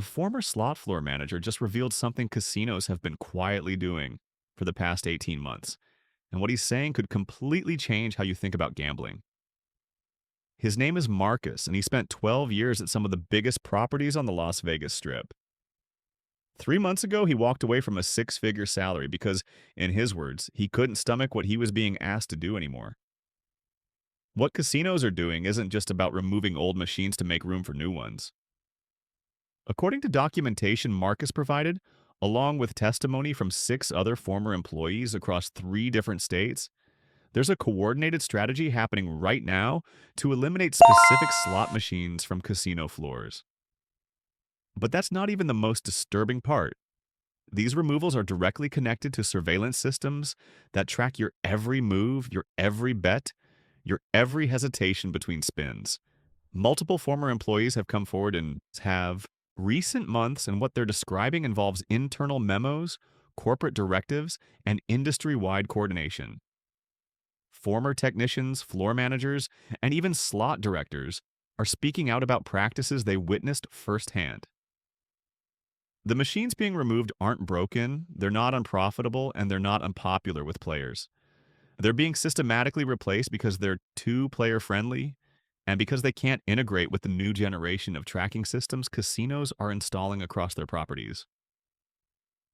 A former slot floor manager just revealed something casinos have been quietly doing for the past 18 months, and what he's saying could completely change how you think about gambling. His name is Marcus, and he spent 12 years at some of the biggest properties on the Las Vegas Strip. 3 months ago, he walked away from a six-figure salary because, in his words, he couldn't stomach what he was being asked to do anymore. What casinos are doing isn't just about removing old machines to make room for new ones. According to documentation Marcus provided, along with testimony from six other former employees across three different states, there's a coordinated strategy happening right now to eliminate specific slot machines from casino floors. But that's not even the most disturbing part. These removals are directly connected to surveillance systems that track your every move, your every bet, your every hesitation between spins. Multiple former employees have come forward and have recent months, and what they're describing involves internal memos, corporate directives, and industry wide coordination. Former technicians, floor managers, and even slot directors are speaking out about practices they witnessed firsthand. The machines being removed aren't broken, they're not unprofitable, and they're not unpopular with players. They're being systematically replaced because they're too player friendly and because they can't integrate with the new generation of tracking systems casinos are installing across their properties.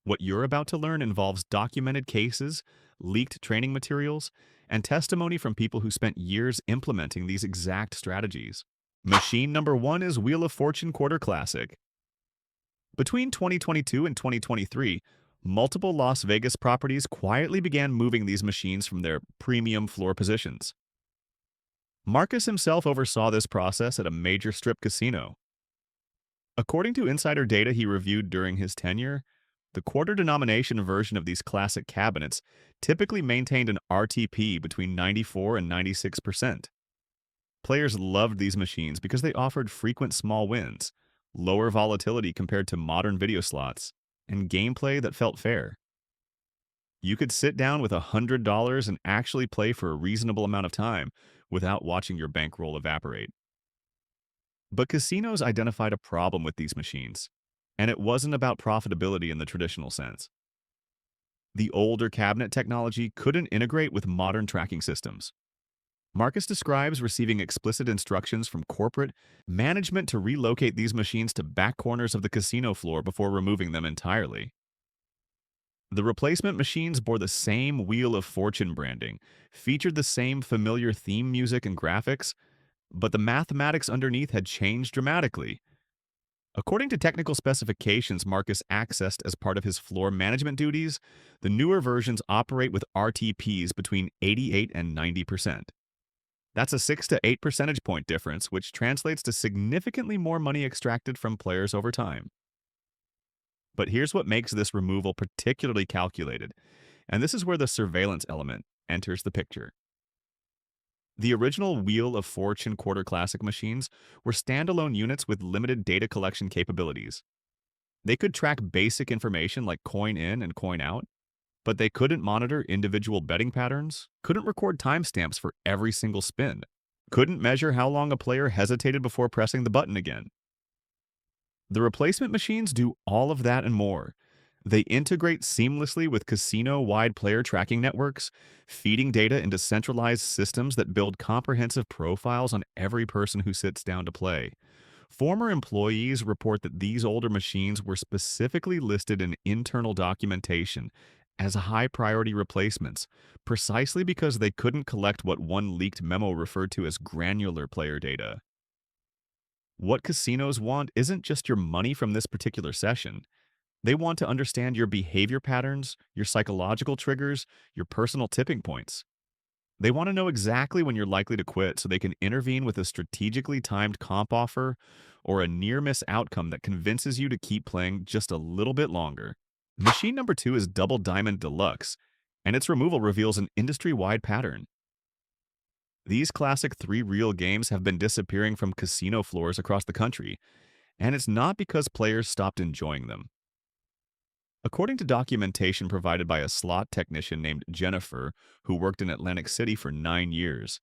What you're about to learn involves documented cases, leaked training materials, and testimony from people who spent years implementing these exact strategies. Machine number one is Wheel of Fortune Quarter Classic. Between 2022 and 2023, multiple Las Vegas properties quietly began moving these machines from their premium floor positions. Marcus himself oversaw this process at a major strip casino. According to insider data he reviewed during his tenure, the quarter denomination version of these classic cabinets typically maintained an RTP between 94 and 96%. Players loved these machines because they offered frequent small wins, lower volatility compared to modern video slots, and gameplay that felt fair. You could sit down with $100 and actually play for a reasonable amount of time without watching your bankroll evaporate. But casinos identified a problem with these machines, and it wasn't about profitability in the traditional sense. The older cabinet technology couldn't integrate with modern tracking systems. Marcus describes receiving explicit instructions from corporate management to relocate these machines to back corners of the casino floor before removing them entirely. The replacement machines bore the same Wheel of Fortune branding, featured the same familiar theme music and graphics, but the mathematics underneath had changed dramatically. According to technical specifications Marcus accessed as part of his floor management duties, the newer versions operate with RTPs between 88 and 90%. That's a 6 to 8 percentage point difference, which translates to significantly more money extracted from players over time. But here's what makes this removal particularly calculated, and this is where the surveillance element enters the picture. The original Wheel of Fortune Quarter Classic machines were standalone units with limited data collection capabilities. They could track basic information like coin in and coin out, but they couldn't monitor individual betting patterns, couldn't record timestamps for every single spin, couldn't measure how long a player hesitated before pressing the button again. The replacement machines do all of that and more. They integrate seamlessly with casino-wide player tracking networks, feeding data into centralized systems that build comprehensive profiles on every person who sits down to play. Former employees report that these older machines were specifically listed in internal documentation as high-priority replacements, precisely because they couldn't collect what one leaked memo referred to as granular player data. What casinos want isn't just your money from this particular session. They want to understand your behavior patterns, your psychological triggers, your personal tipping points. They want to know exactly when you're likely to quit so they can intervene with a strategically timed comp offer or a near miss outcome that convinces you to keep playing just a little bit longer. Machine number two is Double Diamond Deluxe, and its removal reveals an industry wide pattern. These classic three reel games have been disappearing from casino floors across the country, and it's not because players stopped enjoying them. According to documentation provided by a slot technician named Jennifer, who worked in Atlantic City for 9 years,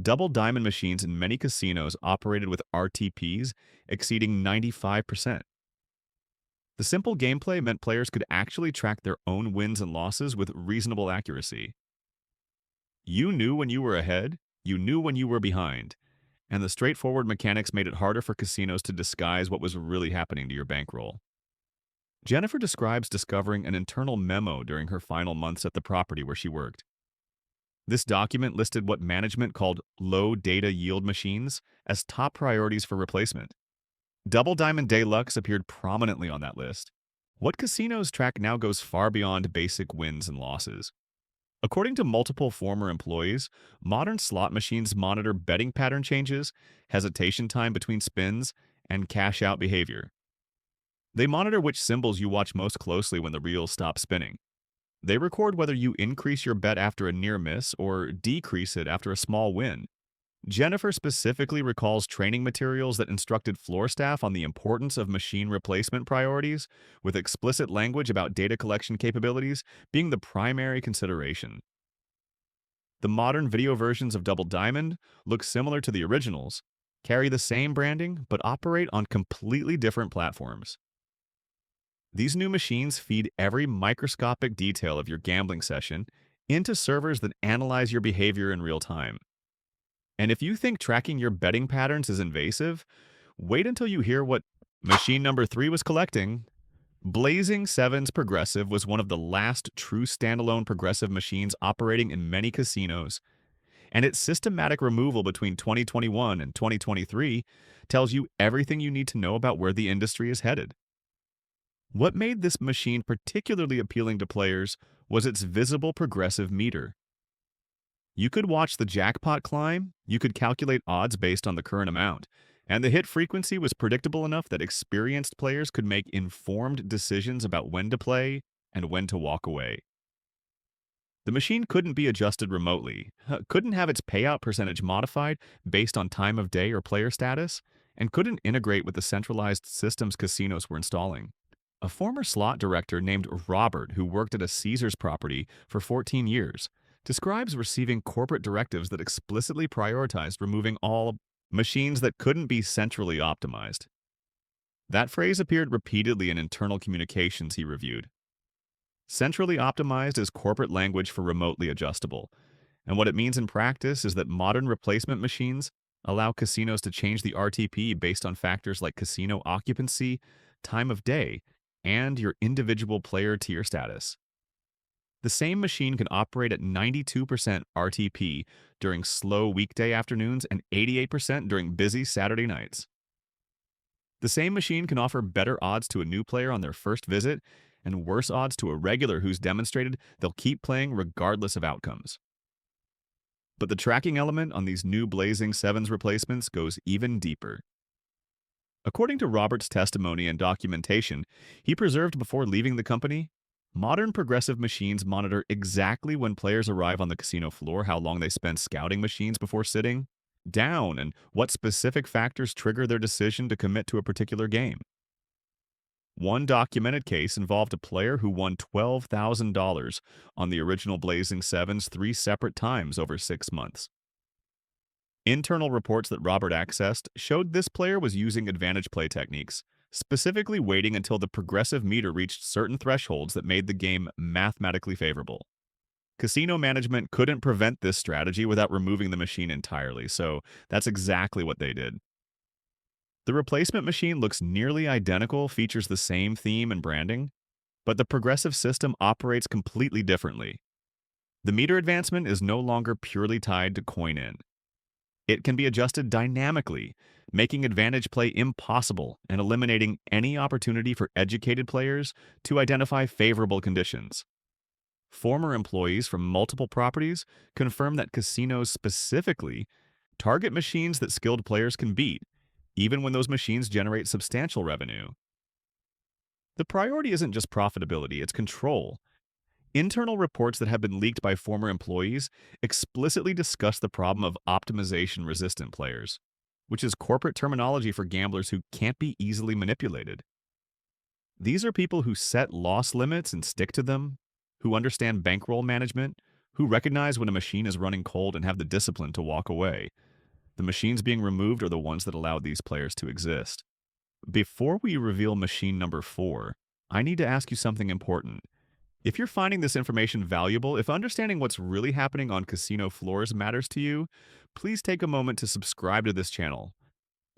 double diamond machines in many casinos operated with RTPs exceeding 95%. The simple gameplay meant players could actually track their own wins and losses with reasonable accuracy. You knew when you were ahead, you knew when you were behind, and the straightforward mechanics made it harder for casinos to disguise what was really happening to your bankroll. Jennifer describes discovering an internal memo during her final months at the property where she worked. This document listed what management called low data yield machines as top priorities for replacement. Double Diamond Deluxe appeared prominently on that list. What casinos track now goes far beyond basic wins and losses. According to multiple former employees, modern slot machines monitor betting pattern changes, hesitation time between spins, and cash out behavior. They monitor which symbols you watch most closely when the reel stops spinning. They record whether you increase your bet after a near miss or decrease it after a small win. Jennifer specifically recalls training materials that instructed floor staff on the importance of machine replacement priorities, with explicit language about data collection capabilities being the primary consideration. The modern video versions of Double Diamond look similar to the originals, carry the same branding, but operate on completely different platforms. These new machines feed every microscopic detail of your gambling session into servers that analyze your behavior in real time. And if you think tracking your betting patterns is invasive, wait until you hear what machine number 3 was collecting. Blazing Sevens Progressive was one of the last true standalone progressive machines operating in many casinos, and its systematic removal between 2021 and 2023 tells you everything you need to know about where the industry is headed. What made this machine particularly appealing to players was its visible progressive meter. You could watch the jackpot climb, you could calculate odds based on the current amount, and the hit frequency was predictable enough that experienced players could make informed decisions about when to play and when to walk away. The machine couldn't be adjusted remotely, couldn't have its payout percentage modified based on time of day or player status, and couldn't integrate with the centralized systems casinos were installing. A former slot director named Robert, who worked at a Caesars property for 14 years, describes receiving corporate directives that explicitly prioritized removing all machines that couldn't be centrally optimized. That phrase appeared repeatedly in internal communications he reviewed. Centrally optimized is corporate language for remotely adjustable, and what it means in practice is that modern replacement machines allow casinos to change the RTP based on factors like casino occupancy, time of day, and your individual player tier status. The same machine can operate at 92% RTP during slow weekday afternoons and 88% during busy Saturday nights. The same machine can offer better odds to a new player on their first visit and worse odds to a regular who's demonstrated they'll keep playing regardless of outcomes. But the tracking element on these new Blazing Sevens replacements goes even deeper. According to Robert's testimony and documentation he preserved before leaving the company, modern progressive machines monitor exactly when players arrive on the casino floor, how long they spend scouting machines before sitting down, and what specific factors trigger their decision to commit to a particular game. One documented case involved a player who won $12,000 on the original Blazing Sevens 3 separate times over 6 months. Internal reports that Robert accessed showed this player was using advantage play techniques, specifically waiting until the progressive meter reached certain thresholds that made the game mathematically favorable. Casino management couldn't prevent this strategy without removing the machine entirely, so that's exactly what they did. The replacement machine looks nearly identical, features the same theme and branding, but the progressive system operates completely differently. The meter advancement is no longer purely tied to coin in. It can be adjusted dynamically, making advantage play impossible and eliminating any opportunity for educated players to identify favorable conditions. Former employees from multiple properties confirm that casinos specifically target machines that skilled players can beat, even when those machines generate substantial revenue. The priority isn't just profitability, it's control. Internal reports that have been leaked by former employees explicitly discuss the problem of optimization-resistant players, which is corporate terminology for gamblers who can't be easily manipulated. These are people who set loss limits and stick to them, who understand bankroll management, who recognize when a machine is running cold and have the discipline to walk away. The machines being removed are the ones that allow these players to exist. Before we reveal machine number 4, I need to ask you something important. If you're finding this information valuable, if understanding what's really happening on casino floors matters to you, please take a moment to subscribe to this channel.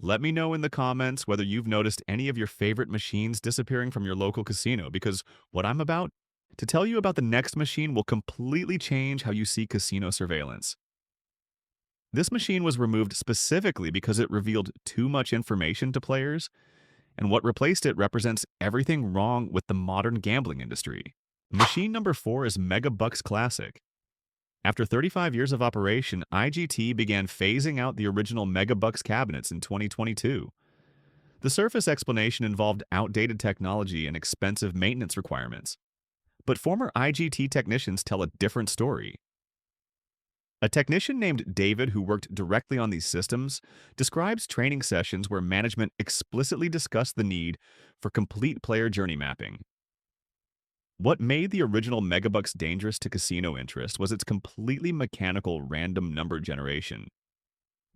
Let me know in the comments whether you've noticed any of your favorite machines disappearing from your local casino, because what I'm about to tell you about the next machine will completely change how you see casino surveillance. This machine was removed specifically because it revealed too much information to players, and what replaced it represents everything wrong with the modern gambling industry. Machine number 4 is Megabucks Classic. After 35 years of operation, IGT began phasing out the original Megabucks cabinets in 2022. The surface explanation involved outdated technology and expensive maintenance requirements. But former IGT technicians tell a different story. A technician named David, who worked directly on these systems, describes training sessions where management explicitly discussed the need for complete player journey mapping. What made the original Megabucks dangerous to casino interest was its completely mechanical random number generation.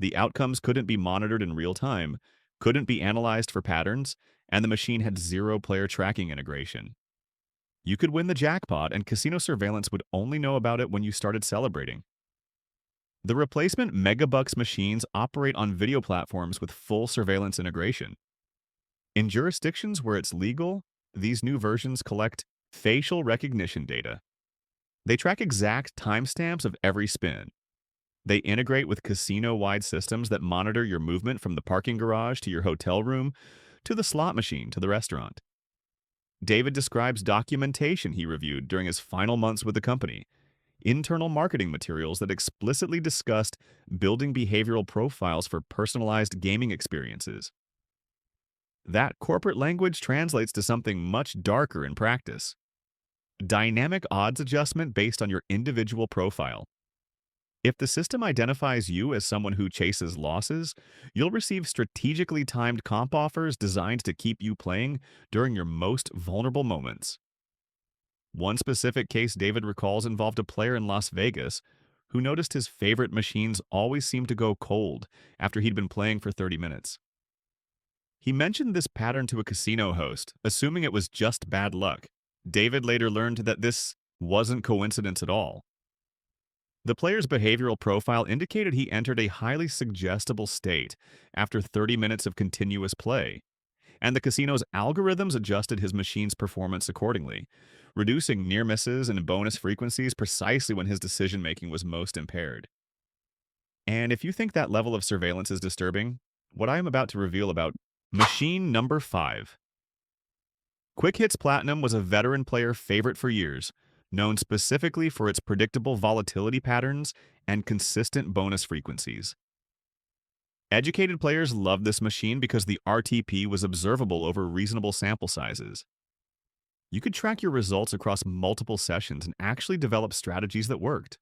The outcomes couldn't be monitored in real time, couldn't be analyzed for patterns, and the machine had zero player tracking integration. You could win the jackpot, and casino surveillance would only know about it when you started celebrating. The replacement Megabucks machines operate on video platforms with full surveillance integration. In jurisdictions where it's legal, these new versions collect facial recognition data. They track exact timestamps of every spin. They integrate with casino-wide systems that monitor your movement from the parking garage to your hotel room to the slot machine to the restaurant. David describes documentation he reviewed during his final months with the company, internal marketing materials that explicitly discussed building behavioral profiles for personalized gaming experiences. That corporate language translates to something much darker in practice. Dynamic odds adjustment based on your individual profile. If the system identifies you as someone who chases losses, you'll receive strategically timed comp offers designed to keep you playing during your most vulnerable moments. One specific case David recalls involved a player in Las Vegas who noticed his favorite machines always seemed to go cold after he'd been playing for 30 minutes. He mentioned this pattern to a casino host, assuming it was just bad luck. David later learned that this wasn't coincidence at all. The player's behavioral profile indicated he entered a highly suggestible state after 30 minutes of continuous play, and the casino's algorithms adjusted his machine's performance accordingly, reducing near misses and bonus frequencies precisely when his decision-making was most impaired. And if you think that level of surveillance is disturbing, what I am about to reveal about machine number 5. Quick Hits Platinum was a veteran player favorite for years, known specifically for its predictable volatility patterns and consistent bonus frequencies. Educated players loved this machine because the RTP was observable over reasonable sample sizes. You could track your results across multiple sessions and actually develop strategies that worked.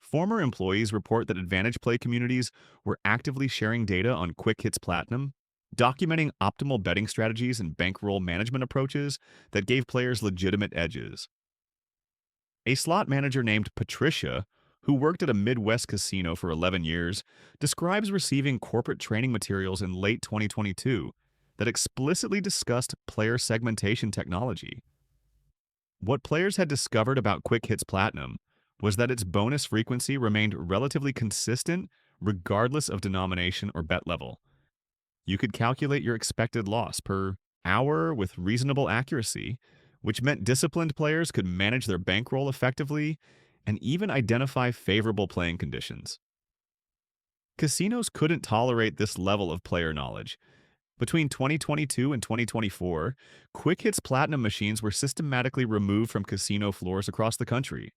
Former employees report that Advantage Play communities were actively sharing data on Quick Hits Platinum, documenting optimal betting strategies and bankroll management approaches that gave players legitimate edges. A slot manager named Patricia, who worked at a Midwest casino for 11 years, describes receiving corporate training materials in late 2022 that explicitly discussed player segmentation technology. What players had discovered about Quick Hits Platinum was that its bonus frequency remained relatively consistent regardless of denomination or bet level. You could calculate your expected loss per hour with reasonable accuracy, which meant disciplined players could manage their bankroll effectively and even identify favorable playing conditions. Casinos couldn't tolerate this level of player knowledge. Between 2022 and 2024, Quick Hits Platinum machines were systematically removed from casino floors across the country.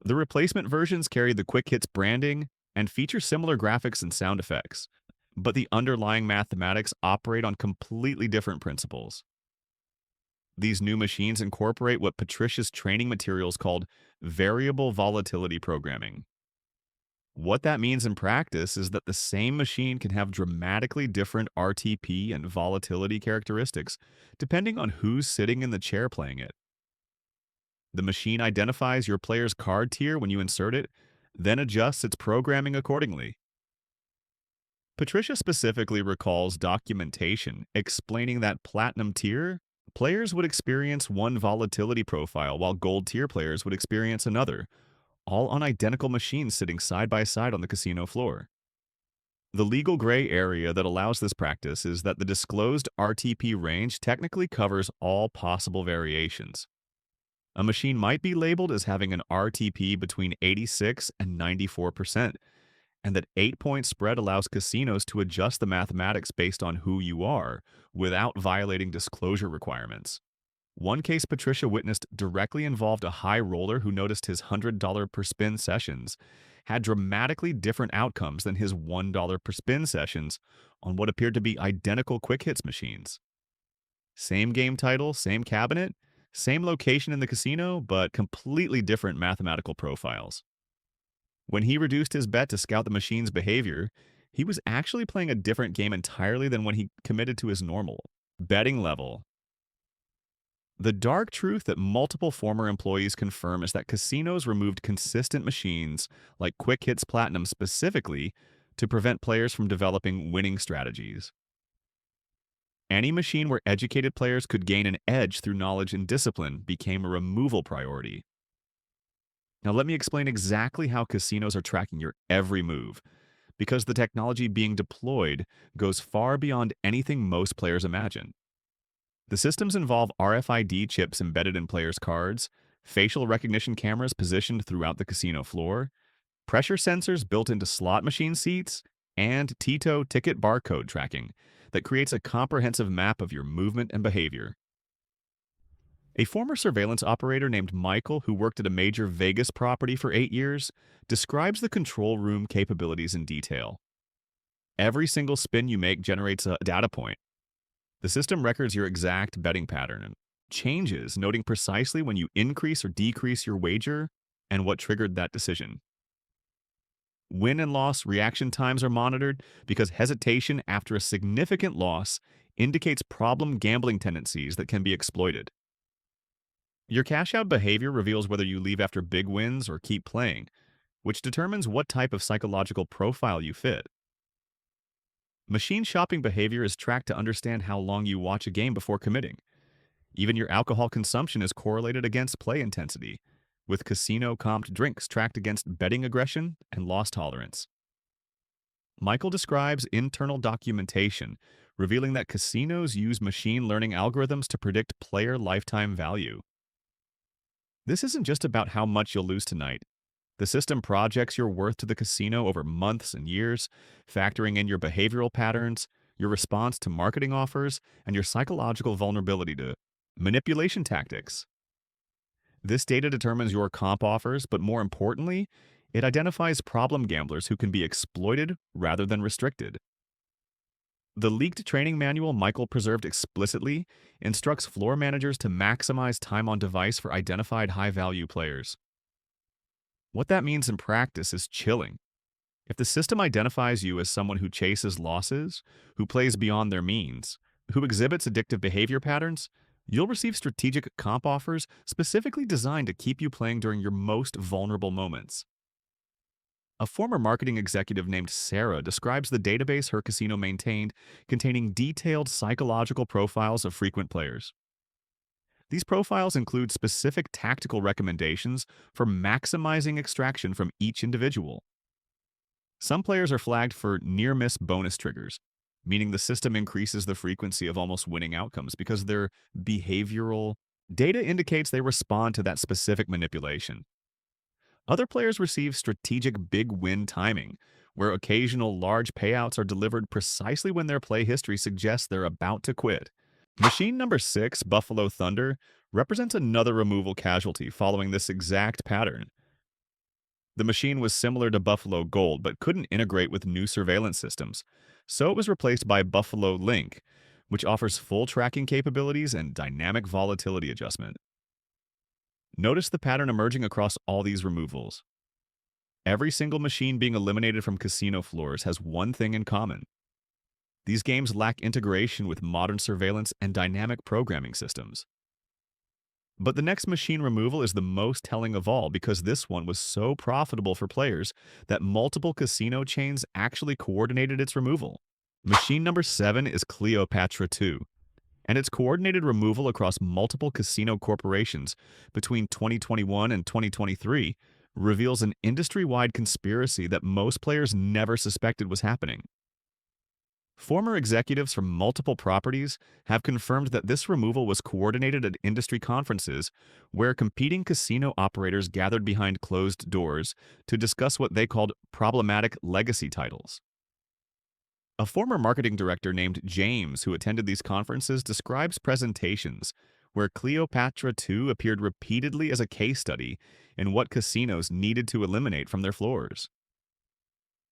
The replacement versions carry the Quick Hits branding and feature similar graphics and sound effects, but the underlying mathematics operate on completely different principles. These new machines incorporate what Patricia's training materials called variable volatility programming. What that means in practice is that the same machine can have dramatically different RTP and volatility characteristics depending on who's sitting in the chair playing it. The machine identifies your player's card tier when you insert it, then adjusts its programming accordingly. Patricia specifically recalls documentation explaining that platinum tier players would experience one volatility profile while gold tier players would experience another, all on identical machines sitting side by side on the casino floor. The legal gray area that allows this practice is that the disclosed RTP range technically covers all possible variations. A machine might be labeled as having an RTP between 86 and 94%, and that 8-point spread allows casinos to adjust the mathematics based on who you are without violating disclosure requirements. One case Patricia witnessed directly involved a high roller who noticed his $100 per spin sessions had dramatically different outcomes than his $1 per spin sessions on what appeared to be identical quick hits machines. Same game title, same cabinet, same location in the casino, but completely different mathematical profiles. When he reduced his bet to scout the machine's behavior, he was actually playing a different game entirely than when he committed to his normal betting level. The dark truth that multiple former employees confirm is that casinos removed consistent machines like Quick Hits Platinum specifically to prevent players from developing winning strategies. Any machine where educated players could gain an edge through knowledge and discipline became a removal priority. Now, let me explain exactly how casinos are tracking your every move, because the technology being deployed goes far beyond anything most players imagine. The systems involve RFID chips embedded in players' cards, facial recognition cameras positioned throughout the casino floor, pressure sensors built into slot machine seats, and TITO ticket barcode tracking that creates a comprehensive map of your movement and behavior. A former surveillance operator named Michael, who worked at a major Vegas property for 8 years, describes the control room capabilities in detail. Every single spin you make generates a data point. The system records your exact betting pattern and changes, noting precisely when you increase or decrease your wager and what triggered that decision. Win and loss reaction times are monitored because hesitation after a significant loss indicates problem gambling tendencies that can be exploited. Your cash out behavior reveals whether you leave after big wins or keep playing, which determines what type of psychological profile you fit. Machine shopping behavior is tracked to understand how long you watch a game before committing. Even your alcohol consumption is correlated against play intensity, with casino comped drinks tracked against betting aggression and loss tolerance. Michael describes internal documentation, revealing that casinos use machine learning algorithms to predict player lifetime value. This isn't just about how much you'll lose tonight. The system projects your worth to the casino over months and years, factoring in your behavioral patterns, your response to marketing offers, and your psychological vulnerability to manipulation tactics. This data determines your comp offers, but more importantly, it identifies problem gamblers who can be exploited rather than restricted. The leaked training manual Michael preserved explicitly instructs floor managers to maximize time on device for identified high-value players. What that means in practice is chilling. If the system identifies you as someone who chases losses, who plays beyond their means, who exhibits addictive behavior patterns, you'll receive strategic comp offers specifically designed to keep you playing during your most vulnerable moments. A former marketing executive named Sarah describes the database her casino maintained containing detailed psychological profiles of frequent players. These profiles include specific tactical recommendations for maximizing extraction from each individual. Some players are flagged for near-miss bonus triggers, meaning the system increases the frequency of almost winning outcomes because their behavioral data indicates they respond to that specific manipulation. Other players receive strategic big win timing, where occasional large payouts are delivered precisely when their play history suggests they're about to quit. Machine number 6, Buffalo Thunder, represents another removal casualty following this exact pattern. The machine was similar to Buffalo Gold but couldn't integrate with new surveillance systems, so it was replaced by Buffalo Link, which offers full tracking capabilities and dynamic volatility adjustment. Notice the pattern emerging across all these removals. Every single machine being eliminated from casino floors has one thing in common. These games lack integration with modern surveillance and dynamic programming systems. But the next machine removal is the most telling of all because this one was so profitable for players that multiple casino chains actually coordinated its removal. Machine number 7 is Cleopatra 2, and its coordinated removal across multiple casino corporations between 2021 and 2023 reveals an industry-wide conspiracy that most players never suspected was happening. Former executives from multiple properties have confirmed that this removal was coordinated at industry conferences where competing casino operators gathered behind closed doors to discuss what they called problematic legacy titles. A former marketing director named James, who attended these conferences, describes presentations where Cleopatra II appeared repeatedly as a case study in what casinos needed to eliminate from their floors.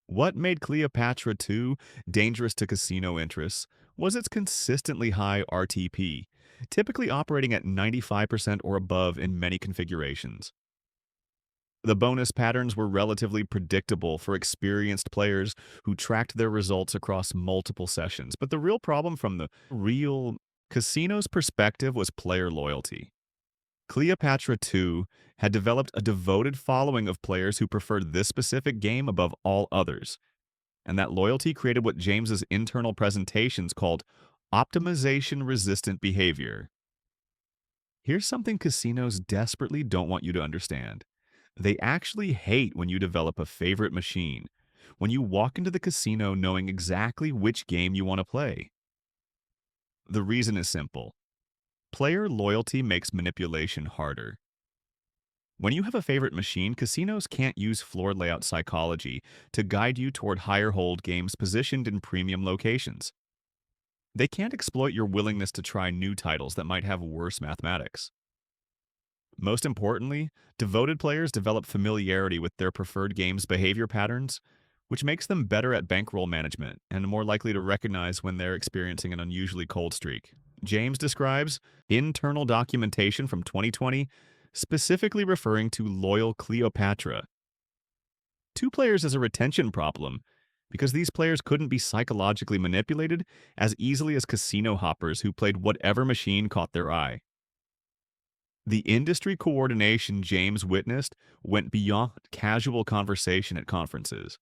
What made Cleopatra II dangerous to casino interests was its consistently high RTP, typically operating at 95% or above in many configurations. The bonus patterns were relatively predictable for experienced players who tracked their results across multiple sessions, but the real problem from the real casino's perspective was player loyalty. Cleopatra II had developed a devoted following of players who preferred this specific game above all others, and that loyalty created what James's internal presentations called optimization-resistant behavior. Here's something casinos desperately don't want you to understand. They actually hate when you develop a favorite machine, when you walk into the casino knowing exactly which game you want to play. The reason is simple. Player loyalty makes manipulation harder. When you have a favorite machine, casinos can't use floor layout psychology to guide you toward higher hold games positioned in premium locations. They can't exploit your willingness to try new titles that might have worse mathematics. Most importantly, devoted players develop familiarity with their preferred game's behavior patterns, which makes them better at bankroll management and more likely to recognize when they're experiencing an unusually cold streak. James describes internal documentation from 2020 specifically referring to loyal Cleopatra. Two players as a retention problem because these players couldn't be psychologically manipulated as easily as casino hoppers who played whatever machine caught their eye. The industry coordination James witnessed went beyond casual conversation at conferences.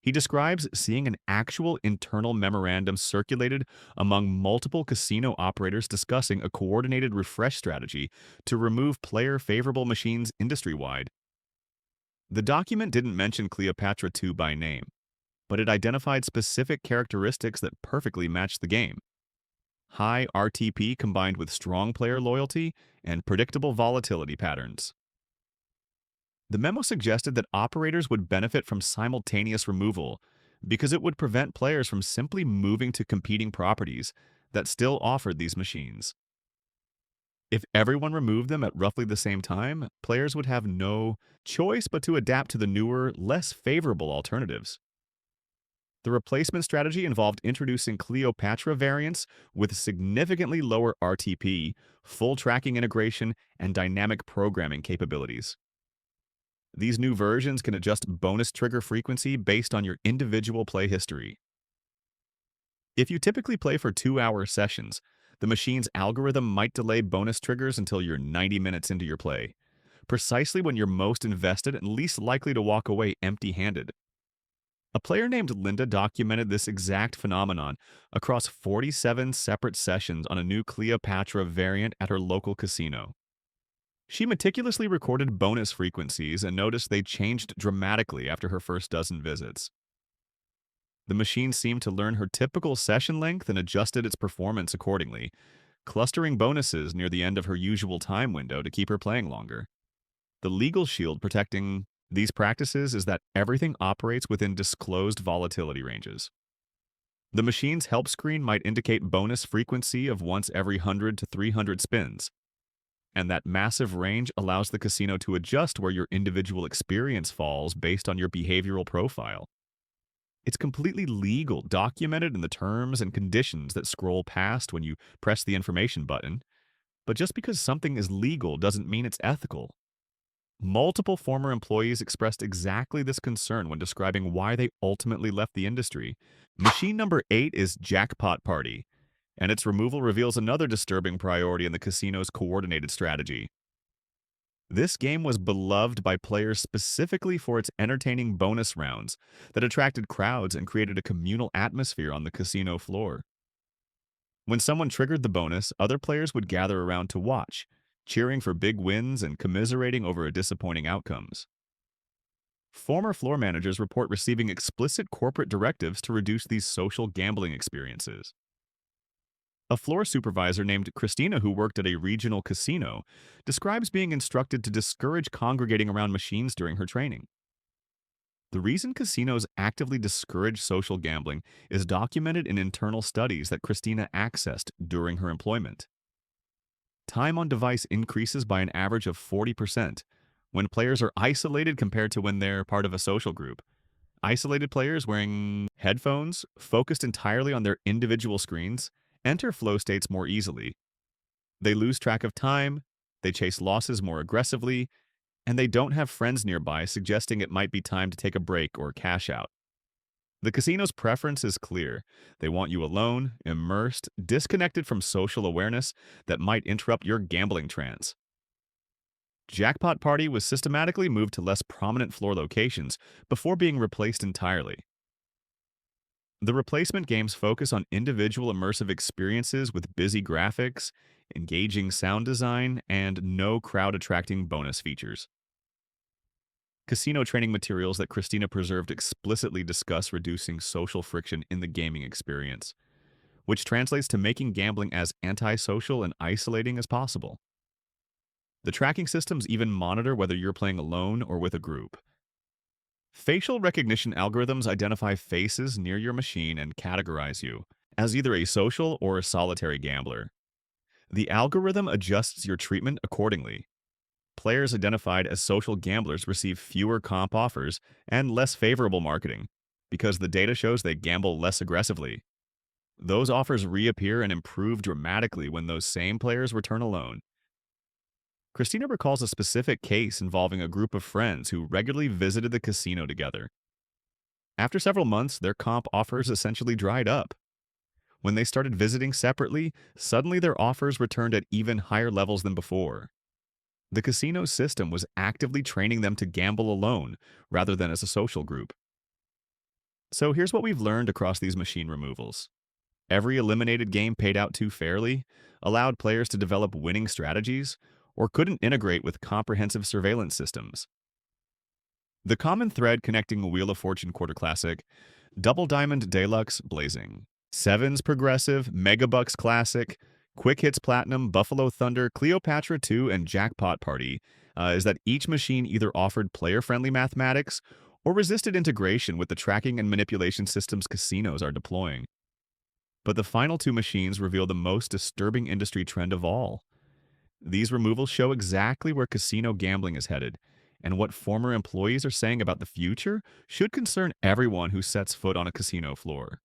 He describes seeing an actual internal memorandum circulated among multiple casino operators discussing a coordinated refresh strategy to remove player-favorable machines industry-wide. The document didn't mention Cleopatra II by name, but it identified specific characteristics that perfectly matched the game. High RTP combined with strong player loyalty and predictable volatility patterns. The memo suggested that operators would benefit from simultaneous removal because it would prevent players from simply moving to competing properties that still offered these machines. If everyone removed them at roughly the same time, players would have no choice but to adapt to the newer, less favorable alternatives. The replacement strategy involved introducing Cleopatra variants with significantly lower RTP, full tracking integration, and dynamic programming capabilities. These new versions can adjust bonus trigger frequency based on your individual play history. If you typically play for 2-hour sessions, the machine's algorithm might delay bonus triggers until you're 90 minutes into your play, precisely when you're most invested and least likely to walk away empty-handed. A player named Linda documented this exact phenomenon across 47 separate sessions on a new Cleopatra variant at her local casino. She meticulously recorded bonus frequencies and noticed they changed dramatically after her first dozen visits. The machine seemed to learn her typical session length and adjusted its performance accordingly, clustering bonuses near the end of her usual time window to keep her playing longer. The legal shield protecting these practices is that everything operates within disclosed volatility ranges. The machine's help screen might indicate bonus frequency of once every 100 to 300 spins, and that massive range allows the casino to adjust where your individual experience falls based on your behavioral profile. It's completely legal, documented in the terms and conditions that scroll past when you press the information button, but just because something is legal doesn't mean it's ethical. Multiple former employees expressed exactly this concern when describing why they ultimately left the industry. Machine number 8 is Jackpot Party, And its removal reveals another disturbing priority in the casino's coordinated strategy. This game was beloved by players specifically for its entertaining bonus rounds that attracted crowds and created a communal atmosphere on the casino floor. When someone triggered the bonus, other players would gather around to watch, cheering for big wins and commiserating over disappointing outcomes. Former floor managers report receiving explicit corporate directives to reduce these social gambling experiences. A floor supervisor named Christina, who worked at a regional casino, describes being instructed to discourage congregating around machines during her training. The reason casinos actively discourage social gambling is documented in internal studies that Christina accessed during her employment. Time on device increases by an average of 40% when players are isolated compared to when they're part of a social group. Isolated players wearing headphones, focused entirely on their individual screens, enter flow states more easily. They lose track of time, they chase losses more aggressively, and they don't have friends nearby suggesting it might be time to take a break or cash out. The casino's preference is clear. They want you alone, immersed, disconnected from social awareness that might interrupt your gambling trance. Jackpot Party was systematically moved to less prominent floor locations before being replaced entirely. The replacement games focus on individual immersive experiences with busy graphics, engaging sound design, and no crowd-attracting bonus features. Casino training materials that Christina preserved explicitly discuss reducing social friction in the gaming experience, which translates to making gambling as antisocial and isolating as possible. The tracking systems even monitor whether you're playing alone or with a group. Facial recognition algorithms identify faces near your machine and categorize you as either a social or a solitary gambler. The algorithm adjusts your treatment accordingly. Players identified as social gamblers receive fewer comp offers and less favorable marketing because the data shows they gamble less aggressively. Those offers reappear and improve dramatically when those same players return alone. Christina recalls a specific case involving a group of friends who regularly visited the casino together. After several months, their comp offers essentially dried up. When they started visiting separately, suddenly their offers returned at even higher levels than before. The casino system was actively training them to gamble alone rather than as a social group. So here's what we've learned across these machine removals. Every eliminated game paid out too fairly, allowed players to develop winning strategies, or couldn't integrate with comprehensive surveillance systems. The common thread connecting Wheel of Fortune Quarter Classic, Double Diamond Deluxe Blazing, Sevens Progressive, Megabucks Classic, Quick Hits Platinum, Buffalo Thunder, Cleopatra 2, and Jackpot Party is that each machine either offered player-friendly mathematics or resisted integration with the tracking and manipulation systems casinos are deploying. But the final two machines reveal the most disturbing industry trend of all. These removals show exactly where casino gambling is headed, and what former employees are saying about the future should concern everyone who sets foot on a casino floor.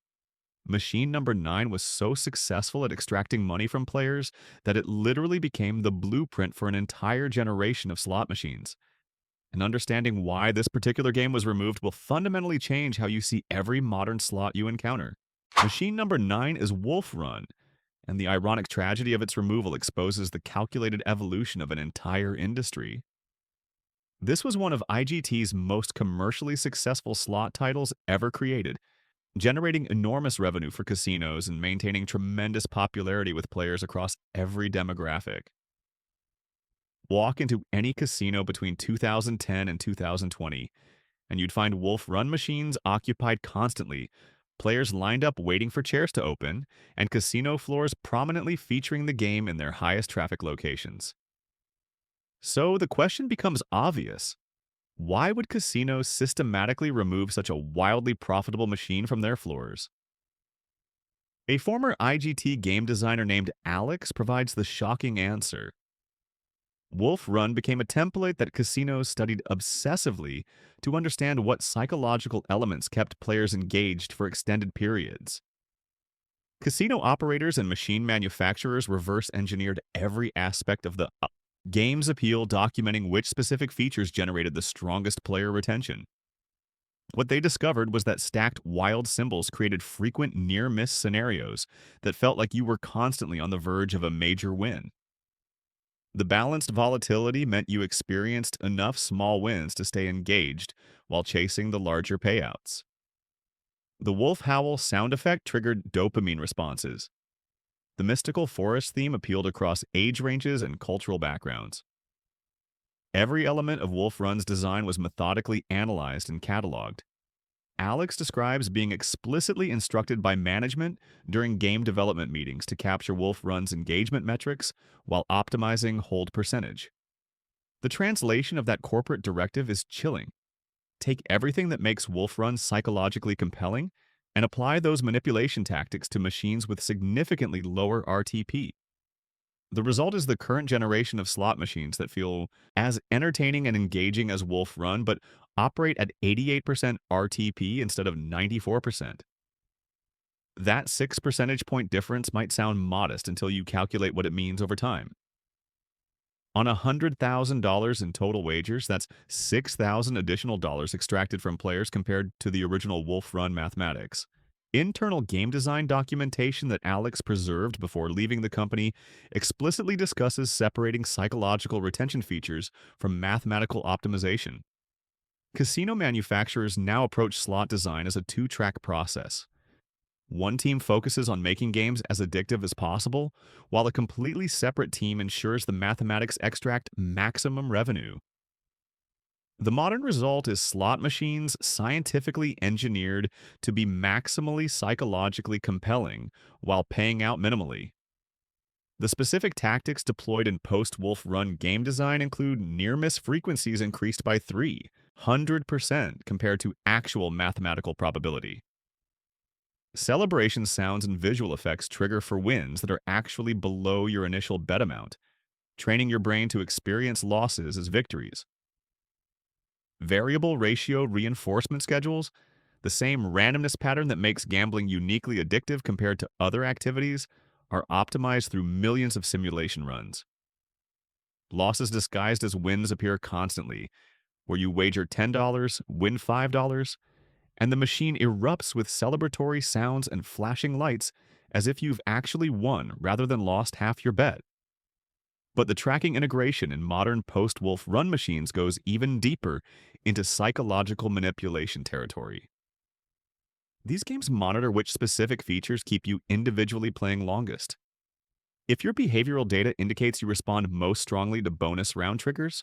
Machine number 9 was so successful at extracting money from players that it literally became the blueprint for an entire generation of slot machines. And understanding why this particular game was removed will fundamentally change how you see every modern slot you encounter. Machine number 9 is Wolf Run, and the ironic tragedy of its removal exposes the calculated evolution of an entire industry. This was one of IGT's most commercially successful slot titles ever created, generating enormous revenue for casinos and maintaining tremendous popularity with players across every demographic. Walk into any casino between 2010 and 2020, and you'd find Wolf Run machines occupied constantly, players lined up waiting for chairs to open, and casino floors prominently featuring the game in their highest traffic locations. So the question becomes obvious. Why would casinos systematically remove such a wildly profitable machine from their floors? A former IGT game designer named Alex provides the shocking answer. Wolf Run became a template that casinos studied obsessively to understand what psychological elements kept players engaged for extended periods. Casino operators and machine manufacturers reverse-engineered every aspect of the game's appeal, documenting which specific features generated the strongest player retention. What they discovered was that stacked wild symbols created frequent near-miss scenarios that felt like you were constantly on the verge of a major win. The balanced volatility meant you experienced enough small wins to stay engaged while chasing the larger payouts. The wolf howl sound effect triggered dopamine responses. The mystical forest theme appealed across age ranges and cultural backgrounds. Every element of Wolf Run's design was methodically analyzed and cataloged. Alex describes being explicitly instructed by management during game development meetings to capture Wolf Run's engagement metrics while optimizing hold percentage. The translation of that corporate directive is chilling. Take everything that makes Wolf Run psychologically compelling and apply those manipulation tactics to machines with significantly lower RTP. The result is the current generation of slot machines that feel as entertaining and engaging as Wolf Run, but operate at 88% RTP instead of 94%. That 6 percentage point difference might sound modest until you calculate what it means over time. On $100,000 in total wagers, that's 6,000 additional dollars extracted from players compared to the original Wolf Run mathematics. Internal game design documentation that Alex preserved before leaving the company explicitly discusses separating psychological retention features from mathematical optimization. Casino manufacturers now approach slot design as a two-track process. One team focuses on making games as addictive as possible, while a completely separate team ensures the mathematics extract maximum revenue. The modern result is slot machines scientifically engineered to be maximally psychologically compelling while paying out minimally. The specific tactics deployed in post-Wolf Run game design include near-miss frequencies increased by 300% compared to actual mathematical probability. Celebration sounds and visual effects trigger for wins that are actually below your initial bet amount, training your brain to experience losses as victories. Variable ratio reinforcement schedules, the same randomness pattern that makes gambling uniquely addictive compared to other activities, are optimized through millions of simulation runs. Losses disguised as wins appear constantly, where you wager $10, win $5, and the machine erupts with celebratory sounds and flashing lights as if you've actually won rather than lost half your bet. But the tracking integration in modern post-Wolf Run machines goes even deeper into psychological manipulation territory. These games monitor which specific features keep you individually playing longest. If your behavioral data indicates you respond most strongly to bonus round triggers,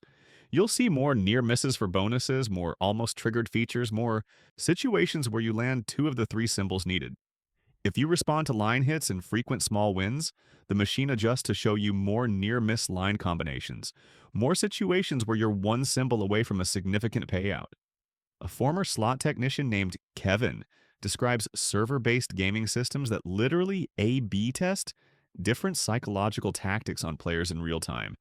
you'll see more near misses for bonuses, more almost triggered features, more situations where you land two of the three symbols needed. If you respond to line hits and frequent small wins, the machine adjusts to show you more near-miss line combinations, more situations where you're one symbol away from a significant payout. A former slot technician named Kevin describes server-based gaming systems that literally A-B test different psychological tactics on players in real time,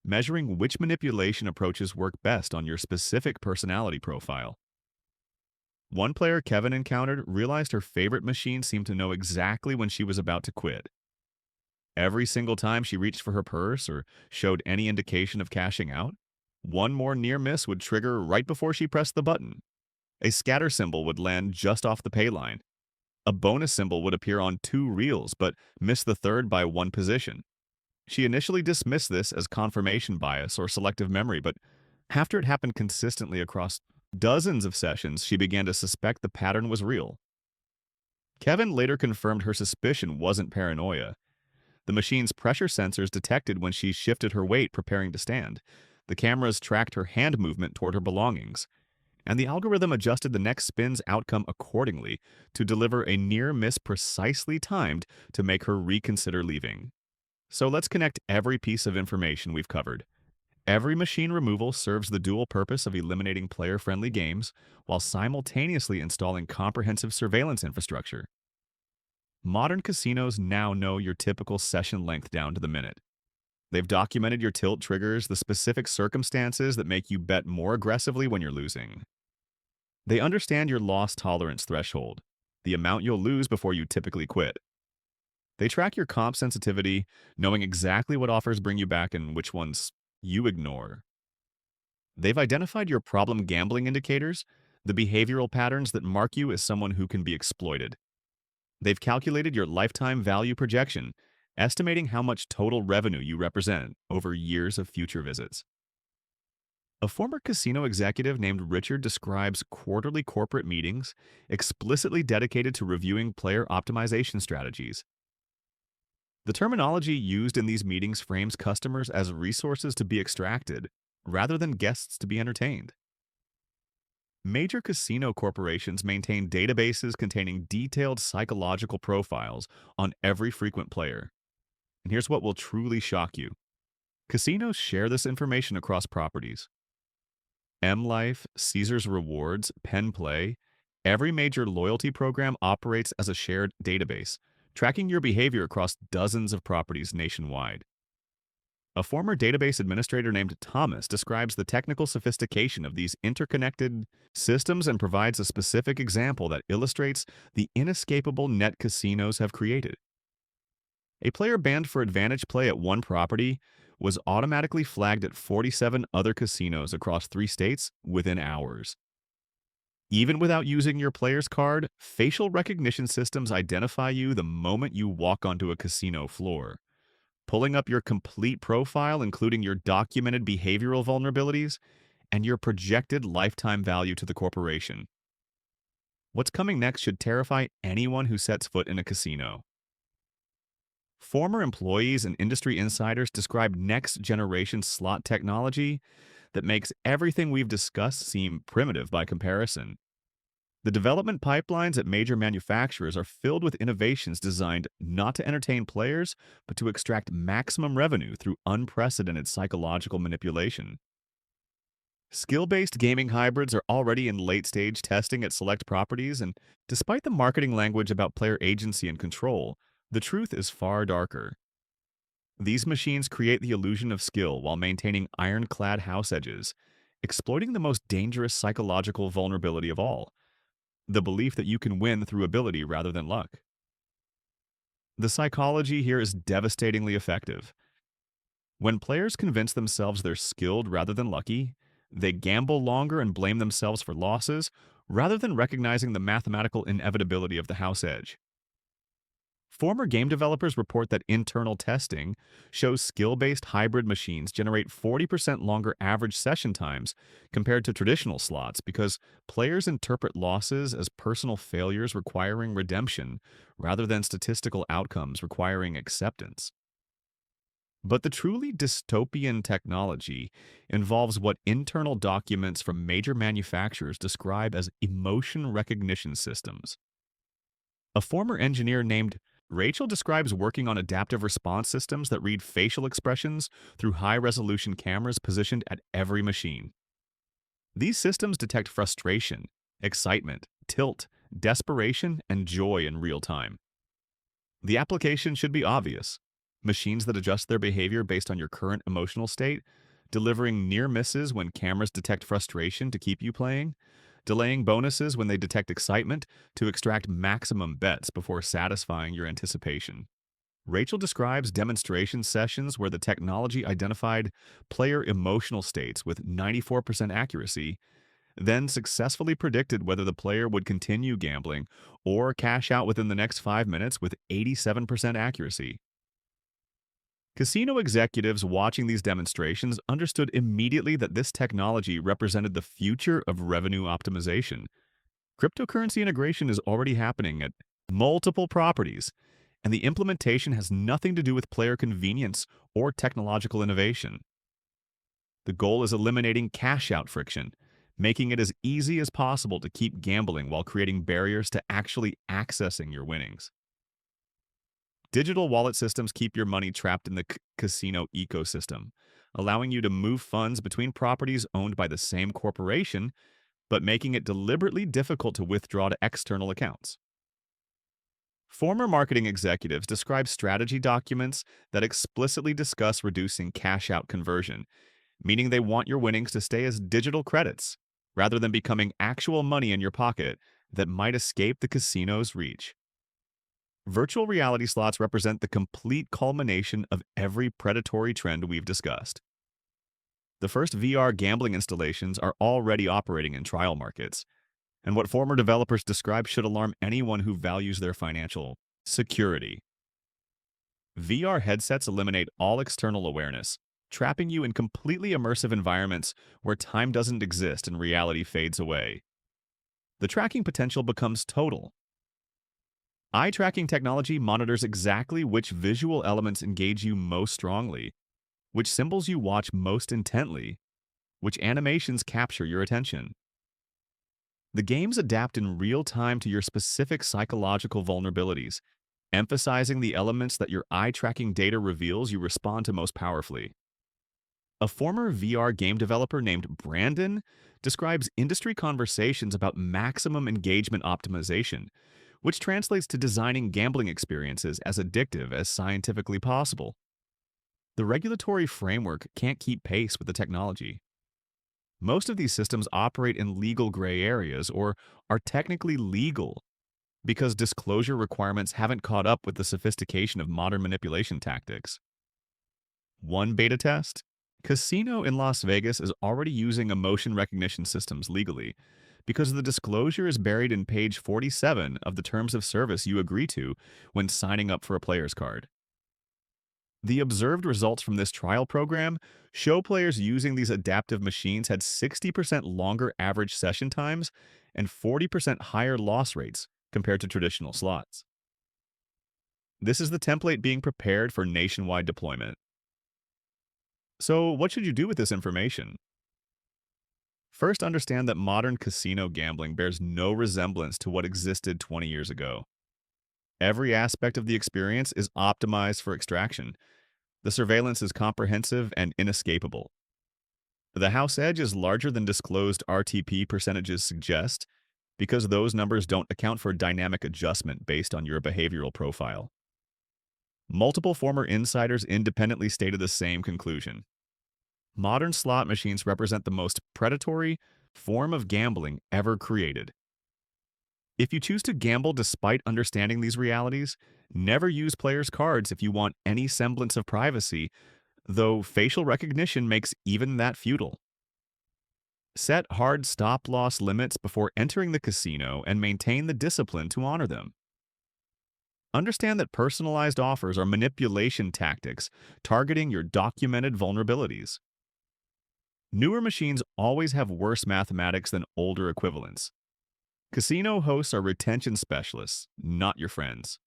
measuring which manipulation approaches work best on your specific personality profile. One player Kevin encountered realized her favorite machine seemed to know exactly when she was about to quit. Every single time she reached for her purse or showed any indication of cashing out, one more near miss would trigger right before she pressed the button. A scatter symbol would land just off the pay line. A bonus symbol would appear on two reels but miss the third by one position. She initially dismissed this as confirmation bias or selective memory, but after it happened consistently across dozens of sessions, she began to suspect the pattern was real. Kevin later confirmed her suspicion wasn't paranoia. The machine's pressure sensors detected when she shifted her weight preparing to stand. The cameras tracked her hand movement toward her belongings, and the algorithm adjusted the next spin's outcome accordingly to deliver a near miss precisely timed to make her reconsider leaving. So let's connect every piece of information we've covered. Every machine removal serves the dual purpose of eliminating player-friendly games while simultaneously installing comprehensive surveillance infrastructure. Modern casinos now know your typical session length down to the minute. They've documented your tilt triggers, the specific circumstances that make you bet more aggressively when you're losing. They understand your loss tolerance threshold, the amount you'll lose before you typically quit. They track your comp sensitivity, knowing exactly what offers bring you back and which ones you ignore. They've identified your problem gambling indicators, the behavioral patterns that mark you as someone who can be exploited. They've calculated your lifetime value projection, estimating how much total revenue you represent over years of future visits. A former casino executive named Richard describes quarterly corporate meetings explicitly dedicated to reviewing player optimization strategies. The terminology used in these meetings frames customers as resources to be extracted rather than guests to be entertained. Major casino corporations maintain databases containing detailed psychological profiles on every frequent player. And here's what will truly shock you. Casinos share this information across properties. M Life, Caesars Rewards, Penn Play, every major loyalty program operates as a shared database, tracking your behavior across dozens of properties nationwide. A former database administrator named Thomas describes the technical sophistication of these interconnected systems and provides a specific example that illustrates the inescapable net casinos have created. A player banned for advantage play at one property was automatically flagged at 47 other casinos across 3 states within hours. Even without using your player's card, facial recognition systems identify you the moment you walk onto a casino floor, pulling up your complete profile, including your documented behavioral vulnerabilities and your projected lifetime value to the corporation. What's coming next should terrify anyone who sets foot in a casino. Former employees and industry insiders describe next-generation slot technology that makes everything we've discussed seem primitive by comparison. The development pipelines at major manufacturers are filled with innovations designed not to entertain players, but to extract maximum revenue through unprecedented psychological manipulation. Skill-based gaming hybrids are already in late-stage testing at select properties, and despite the marketing language about player agency and control, the truth is far darker. These machines create the illusion of skill while maintaining ironclad house edges, exploiting the most dangerous psychological vulnerability of all: the belief that you can win through ability rather than luck. The psychology here is devastatingly effective. When players convince themselves they're skilled rather than lucky, they gamble longer and blame themselves for losses rather than recognizing the mathematical inevitability of the house edge. Former game developers report that internal testing shows skill-based hybrid machines generate 40% longer average session times compared to traditional slots because players interpret losses as personal failures requiring redemption rather than statistical outcomes requiring acceptance. But the truly dystopian technology involves what internal documents from major manufacturers describe as emotion recognition systems. A former engineer named Rachel describes working on adaptive response systems that read facial expressions through high-resolution cameras positioned at every machine. These systems detect frustration, excitement, tilt, desperation, and joy in real time. The application should be obvious: machines that adjust their behavior based on your current emotional state, delivering near misses when cameras detect frustration to keep you playing, delaying bonuses when they detect excitement to extract maximum bets before satisfying your anticipation. Rachel describes demonstration sessions where the technology identified player emotional states with 94% accuracy, then successfully predicted whether the player would continue gambling or cash out within the next 5 minutes with 87% accuracy. Casino executives watching these demonstrations understood immediately that this technology represented the future of revenue optimization. Cryptocurrency integration is already happening at multiple properties, and the implementation has nothing to do with player convenience or technological innovation. The goal is eliminating cash-out friction, making it as easy as possible to keep gambling while creating barriers to actually accessing your winnings. Digital wallet systems keep your money trapped in the casino ecosystem, allowing you to move funds between properties owned by the same corporation, but making it deliberately difficult to withdraw to external accounts. Former marketing executives describe strategy documents that explicitly discuss reducing cash-out conversion, meaning they want your winnings to stay as digital credits, rather than becoming actual money in your pocket that might escape the casino's reach. Virtual reality slots represent the complete culmination of every predatory trend we've discussed. The first VR gambling installations are already operating in trial markets, and what former developers describe should alarm anyone who values their financial security. VR headsets eliminate all external awareness, trapping you in completely immersive environments where time doesn't exist and reality fades away. The tracking potential becomes total. Eye tracking technology monitors exactly which visual elements engage you most strongly, which symbols you watch most intently, which animations capture your attention. The games adapt in real time to your specific psychological vulnerabilities, emphasizing the elements that your eye tracking data reveals you respond to most powerfully. A former VR game developer named Brandon describes industry conversations about maximum engagement optimization, which translates to designing gambling experiences as addictive as scientifically possible. The regulatory framework can't keep pace with the technology. Most of these systems operate in legal gray areas or are technically legal because disclosure requirements haven't caught up with the sophistication of modern manipulation tactics. One beta test: Casino in Las Vegas is already using emotion recognition systems legally because the disclosure is buried in page 47 of the terms of service you agree to when signing up for a player's card. The observed results from this trial program show players using these adaptive machines had 60% longer average session times and 40% higher loss rates compared to traditional slots. This is the template being prepared for nationwide deployment. So, what should you do with this information? First, understand that modern casino gambling bears no resemblance to what existed 20 years ago. Every aspect of the experience is optimized for extraction. The surveillance is comprehensive and inescapable. The house edge is larger than disclosed RTP percentages suggest because those numbers don't account for dynamic adjustment based on your behavioral profile. Multiple former insiders independently stated the same conclusion. Modern slot machines represent the most predatory form of gambling ever created. If you choose to gamble despite understanding these realities, never use players' cards if you want any semblance of privacy, though facial recognition makes even that futile. Set hard stop-loss limits before entering the casino and maintain the discipline to honor them. Understand that personalized offers are manipulation tactics targeting your documented vulnerabilities. Newer machines always have worse mathematics than older equivalents. Casino hosts are retention specialists, not your friends.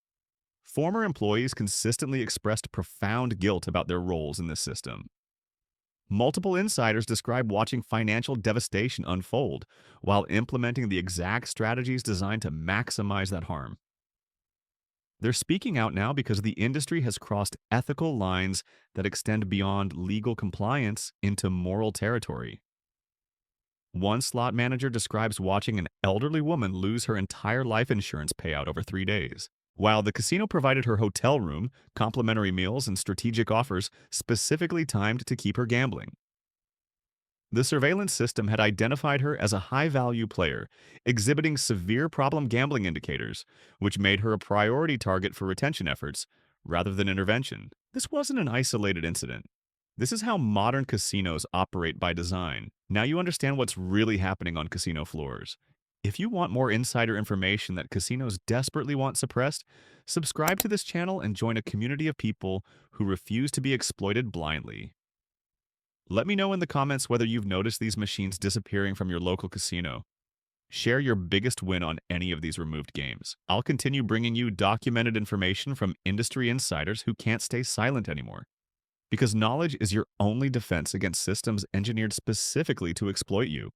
Former employees consistently expressed profound guilt about their roles in this system. Multiple insiders describe watching financial devastation unfold while implementing the exact strategies designed to maximize that harm. They're speaking out now because the industry has crossed ethical lines that extend beyond legal compliance into moral territory. One slot manager describes watching an elderly woman lose her entire life insurance payout over 3 days, while the casino provided her hotel room, complimentary meals, and strategic offers specifically timed to keep her gambling. The surveillance system had identified her as a high-value player, exhibiting severe problem gambling indicators, which made her a priority target for retention efforts rather than intervention. This wasn't an isolated incident. This is how modern casinos operate by design. Now you understand what's really happening on casino floors. If you want more insider information that casinos desperately want suppressed, subscribe to this channel and join a community of people who refuse to be exploited blindly. Let me know in the comments whether you've noticed these machines disappearing from your local casino. Share your biggest win on any of these removed games. I'll continue bringing you documented information from industry insiders who can't stay silent anymore. Because knowledge is your only defense against systems engineered specifically to exploit you.